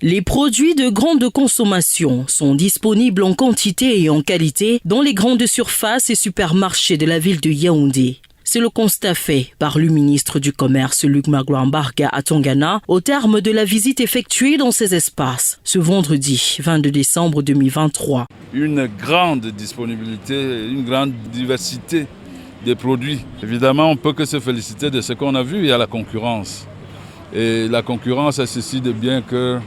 Les produits de grande consommation sont disponibles en quantité et en qualité dans les grandes surfaces et supermarchés de la ville de Yaoundé. C'est le constat fait par le ministre du Commerce Luc Magouambarga à Tongana au terme de la visite effectuée dans ces espaces ce vendredi 22 décembre 2023. Une grande disponibilité, une grande diversité des produits. Évidemment, on ne peut que se féliciter de ce qu'on a vu. Il y a la concurrence. Et la concurrence a ceci de bien que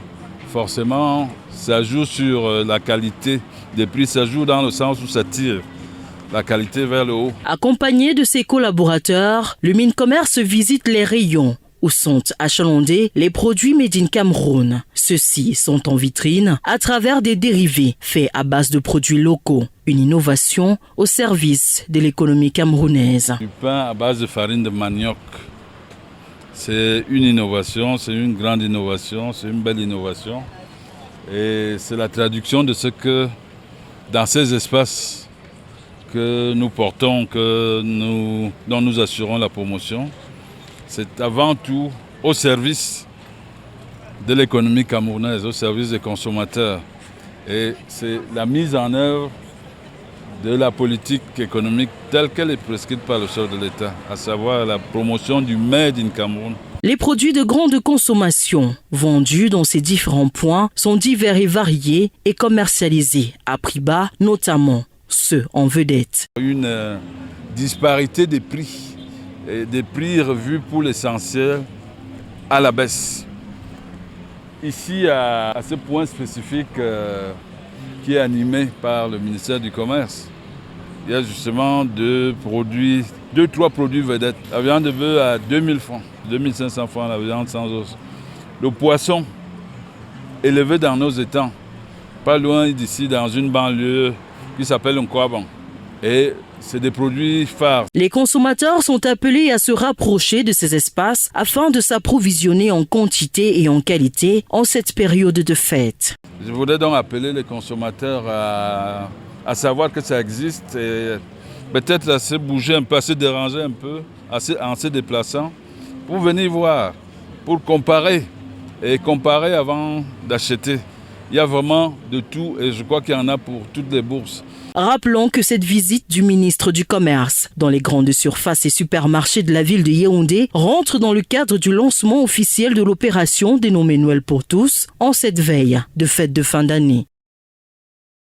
forcément, ça joue sur la qualité des prix, ça joue dans le sens où ça tire la qualité vers le haut. Accompagné de ses collaborateurs, le Mincommerce visite les rayons où sont achalandés les produits made in Cameroun. Ceux-ci sont en vitrine à travers des dérivés faits à base de produits locaux. Une innovation au service de l'économie camerounaise. Du pain à base de farine de manioc. C'est une innovation, c'est une grande innovation, c'est une belle innovation. Et c'est la traduction de ce que, dans ces espaces que nous portons, dont nous assurons la promotion, c'est avant tout au service de l'économie camerounaise, au service des consommateurs. Et c'est la mise en œuvre de la politique économique telle qu'elle est prescrite par le chef de l'État, à savoir la promotion du Made in Cameroun. Les produits de grande consommation vendus dans ces différents points sont divers et variés et commercialisés à prix bas, notamment ceux en vedette. Une disparité des prix, et des prix revus pour l'essentiel à la baisse. Ici, à ce point spécifique qui est animé par le ministère du Commerce, il y a justement deux, trois produits vedettes. La viande de bœuf à 2000 francs, 2500 francs la viande sans os. Le poisson élevé dans nos étangs, pas loin d'ici, dans une banlieue qui s'appelle Nkwaban. Et c'est des produits phares. Les consommateurs sont appelés à se rapprocher de ces espaces afin de s'approvisionner en quantité et en qualité en cette période de fête. Je voudrais donc appeler les consommateurs à savoir que ça existe et peut-être à se bouger un peu, à se déranger un peu, en se déplaçant, pour venir voir, pour comparer et comparer avant d'acheter. Il y a vraiment de tout et je crois qu'il y en a pour toutes les bourses. Rappelons que cette visite du ministre du Commerce dans les grandes surfaces et supermarchés de la ville de Yaoundé rentre dans le cadre du lancement officiel de l'opération dénommée Noël pour tous en cette veille de fête de fin d'année.